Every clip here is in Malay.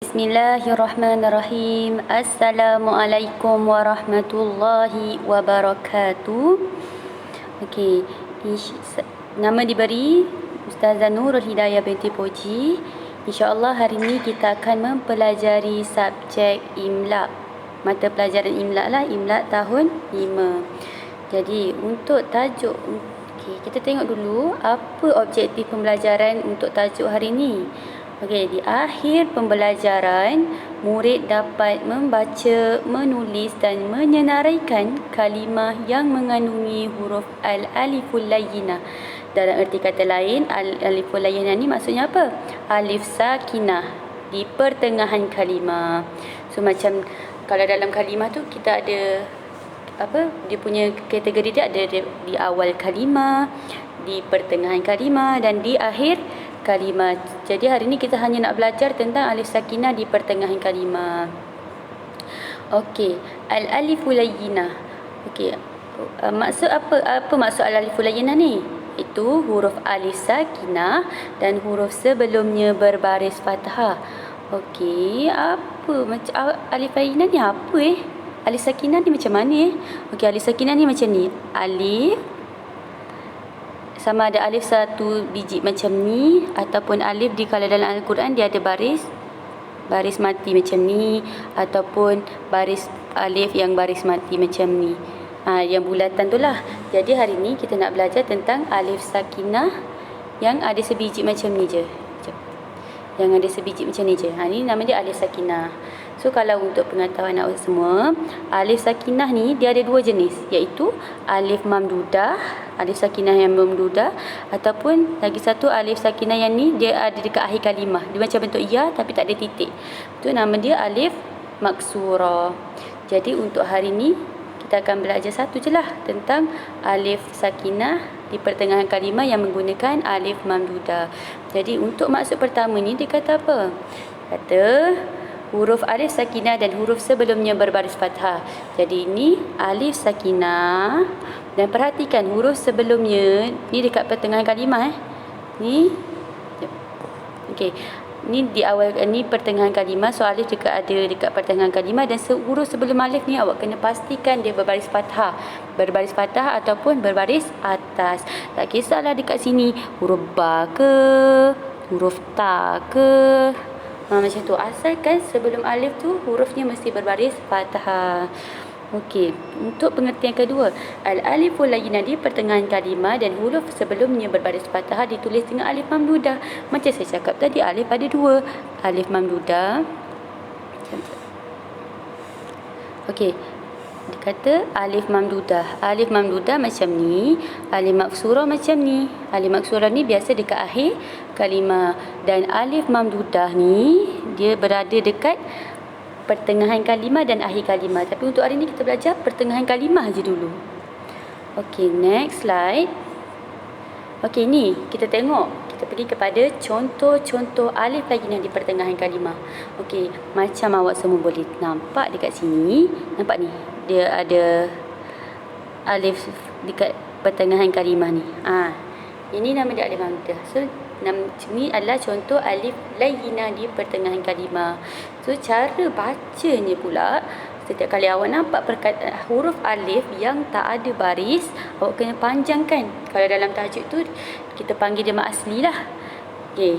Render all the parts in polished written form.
Bismillahirrahmanirrahim. Assalamualaikum warahmatullahi wabarakatuh. Okey, nama diberi Ustazah Nurul Hidayah binti Poji. InsyaAllah hari ini kita akan mempelajari subjek Imla. Mata pelajaran Imla lah, Imla tahun 5. Jadi untuk tajuk, kita tengok dulu apa objektif pembelajaran untuk tajuk hari ini. Okey, di akhir pembelajaran, murid dapat membaca, menulis dan menyenaraikan kalimah yang mengandungi huruf al-aliful layyinah. Dalam erti kata lain, al-aliful layyinah ni maksudnya apa? Alif sakinah di pertengahan kalimah. So macam kalau dalam kalimah tu kita ada apa? Dia punya kategori dia ada di awal kalimah, di pertengahan kalimah dan di akhir kalimah. Jadi hari ni kita hanya nak belajar tentang alif sakinah di pertengahan kalimah. Okey, al-aliful layyinah. Okey, maksud apa maksud al-aliful layyinah ni? Itu huruf alif sakinah dan huruf sebelumnya berbaris fathah. Okey, apa macam alif layyinah ni apa Alif sakinah ni macam mana Okey, alif sakinah ni macam ni. Alif sama ada alif satu biji macam ni, ataupun alif kalau dalam Al-Quran dia ada baris mati macam ni, ataupun baris alif yang baris mati macam ni. Yang bulatan tu lah. Jadi hari ni kita nak belajar tentang alif sakinah yang ada sebiji macam ni je. Yang ada sebiji macam ni je. Ni nama dia alif sakinah. So kalau untuk pengetahuan awak semua, alif sakinah ni dia ada dua jenis, iaitu alif mamdudah, alif sakinah yang mamdudah, ataupun lagi satu alif sakinah yang ni dia ada dekat akhir kalimah. Dia macam bentuk ya tapi tak ada titik. Itu nama dia alif maksurah. Jadi untuk hari ni kita akan belajar satu je lah tentang alif sakinah di pertengahan kalimah yang menggunakan alif mamdudah. Jadi untuk maksud pertama ni dia kata apa? Kata huruf alif sakinah dan huruf sebelumnya berbaris fathah. Jadi ini alif sakinah dan perhatikan huruf sebelumnya ni dekat pertengahan kalimah Ni okey. Ni di awal ni pertengahan kalimah, so alif ada dekat pertengahan kalimah dan huruf sebelum alif ni awak kena pastikan dia berbaris fathah. Berbaris fathah ataupun berbaris atas. Tak kisahlah dekat sini huruf ba ke, huruf ta ke. Macam tu, asalkan sebelum alif tu hurufnya mesti berbaris fathah. Okey, untuk pengertian kedua, al-aliful layyinah di pertengahan kalimah dan huruf sebelumnya berbaris fathah ditulis dengan alif mamdudah. Macam saya cakap tadi, alif ada dua, alif mamdudah. Okey, dia kata alif mamdudah. Alif mamdudah macam ni, alif maksurah macam ni. Alif maksurah ni biasa dekat akhir kalimah, dan alif mamdudah ni dia berada dekat pertengahan kalimah dan akhir kalimah. Tapi untuk hari ni kita belajar pertengahan kalimah je dulu. Okey, next slide. Okey, ni kita tengok. Kita pergi kepada contoh-contoh alif layyinah di pertengahan kalimah. Okey, macam awak semua boleh nampak dekat sini. Nampak ni? Dia ada alif dekat pertengahan kalimah ni. Ini nama dia alif mamdudah. So ni adalah contoh alif layyinah di pertengahan kalimah. So cara bacanya pula, setiap kali awak nampak huruf alif yang tak ada baris, awak kena panjangkan. Kalau dalam tajuk tu kita panggil dia mak asli lah. Okay.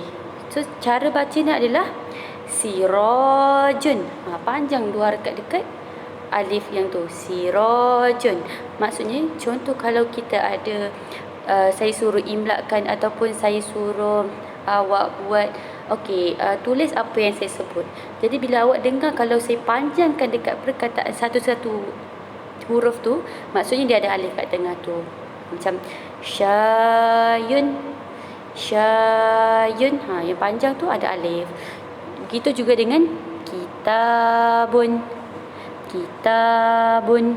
So cara bacanya adalah sirajun. Panjang dua harakat dekat alif yang tu, sirajun. Maksudnya contoh kalau kita ada saya suruh imlakan ataupun saya suruh awak buat tulis apa yang saya sebut. Jadi bila awak dengar kalau saya panjangkan dekat perkataan satu-satu huruf tu, maksudnya dia ada alif kat tengah tu. Macam syayun, syayun, yang panjang tu ada alif. Begitu juga dengan kitabun, kitabun,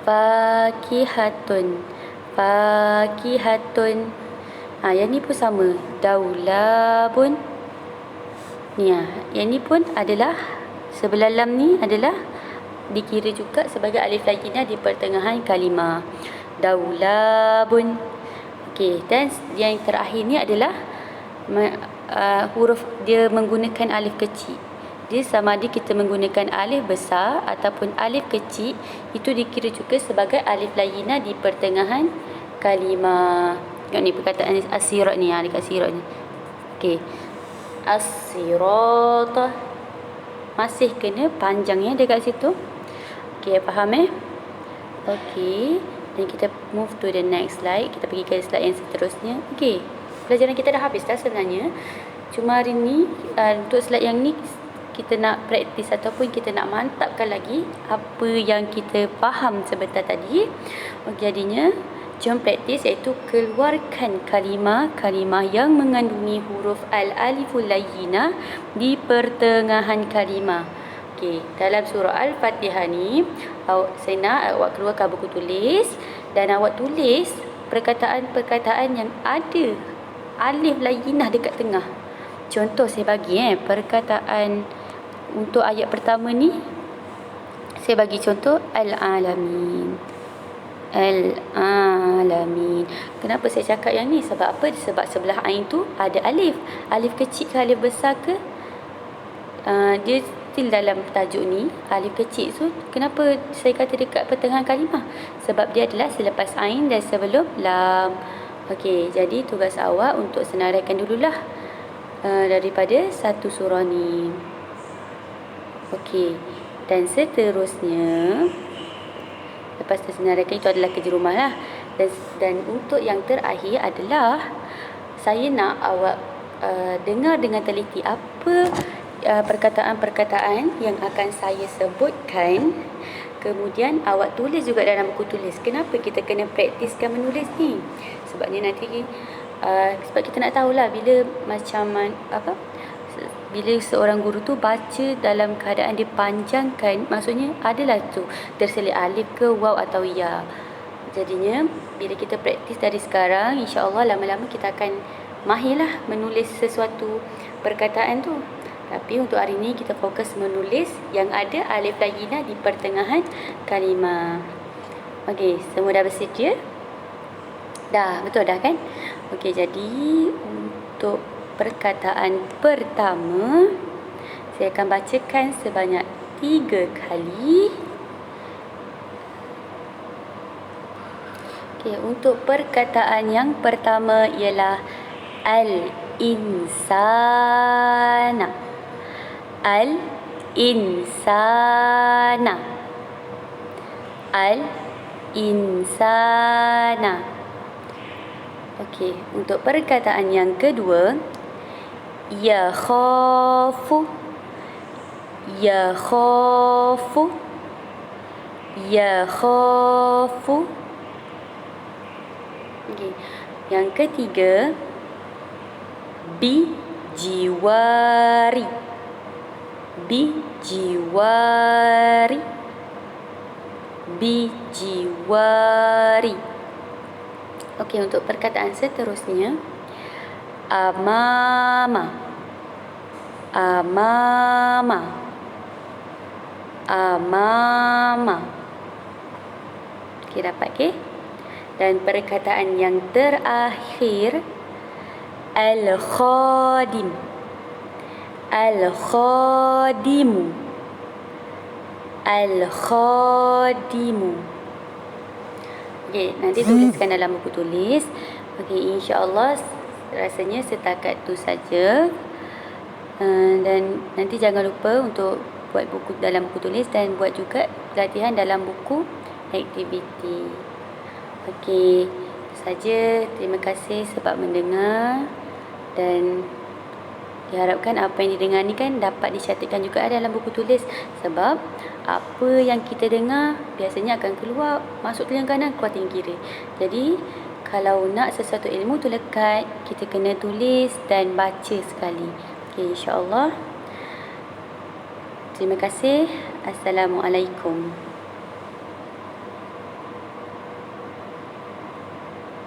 fakihatun, fakihatun. Yang ni pun sama, daulabun. Yang ni pun adalah sebelah lam ni adalah dikira juga sebagai alif layyinah di pertengahan kalimah. Daulabun. Okey, dan yang terakhir ni adalah huruf dia menggunakan alif kecil. Dia sama ada kita menggunakan alif besar ataupun alif kecil, itu dikira juga sebagai alif layyinah di pertengahan kalimah. Tengok ni perkataan as-sirat ni, dekat sirat ni. Okey. As-sirat. Masih kena panjangnya dekat situ. Okey, faham Okey. Dan kita move to the next slide. Kita pergi ke slide yang seterusnya. Okey. Pelajaran kita dah habis dah sebenarnya. Cuma hari ni untuk slide yang ni kita nak praktis ataupun kita nak mantapkan lagi apa yang kita faham sebentar tadi. Jadinya jom praktis, iaitu keluarkan kalimah yang mengandungi huruf al-aliful layyinah di pertengahan kalimah. Okey, dalam surah Al-Fatihah ni saya nak awak keluarkan buku tulis dan awak tulis perkataan-perkataan yang ada alif layyinah dekat tengah. Contoh saya bagi perkataan untuk ayat pertama ni, saya bagi contoh al-alamin. Al-alamin. Kenapa saya cakap yang ni? Sebab apa? Sebab sebelah ain tu ada alif. Alif kecil ke alif besar ke? Dia still dalam tajuk ni alif kecil. So kenapa saya kata dekat pertengahan kalimah? Sebab dia adalah selepas ain dan sebelum lam. Okey, jadi tugas awak untuk senaraikan dululah daripada satu surah ni. Okey, dan seterusnya lepas tersenaraikan, itu adalah kerja rumah lah. Dan untuk yang terakhir adalah saya nak awak dengar dengan teliti apa perkataan-perkataan yang akan saya sebutkan. Kemudian awak tulis juga dalam buku tulis. Kenapa kita kena praktiskan menulis ni? Sebabnya nanti sebab kita nak tahulah bila bila seorang guru tu baca dalam keadaan dia panjangkan, maksudnya adalah tu terselit alif ke waw atau ya. Jadinya bila kita praktis dari sekarang, insya-Allah lama-lama kita akan mahirlah menulis sesuatu perkataan tu. Tapi untuk hari ni kita fokus menulis yang ada alif layyinah di pertengahan kalimah. Okey, semua dah bersedia? Dah, betul dah kan? Okey, jadi untuk perkataan pertama saya akan bacakan sebanyak 3 kali. Okey, untuk perkataan yang pertama ialah al-insana. Al-insana. Al-insana. Okey, untuk perkataan yang kedua, yakhafu. Yakhafu. Yakhafu. Okey, yang ketiga, bijiwari. Bijiwari. Bijiwari. Okey, untuk perkataan seterusnya, amama. Amama. Amama. Okey, dapat ke? Dan perkataan yang terakhir, al-khadim. Al-khadimu. Al-khadimu. Okey, nanti tuliskan dalam buku tulis. Okey, insya-Allah rasanya setakat tu saja. Dan nanti jangan lupa untuk buat buku dalam buku tulis dan buat juga latihan dalam buku aktiviti. Okey, itu saja. Terima kasih sebab mendengar dan diharapkan apa yang didengar ni kan dapat dicatatkan juga dalam buku tulis. Sebab apa yang kita dengar biasanya akan keluar, masuk telinga kanan, keluar telinga kiri. Jadi kalau nak sesuatu ilmu tu lekat, kita kena tulis dan baca sekali. Okay, insya-Allah. Terima kasih. Assalamualaikum.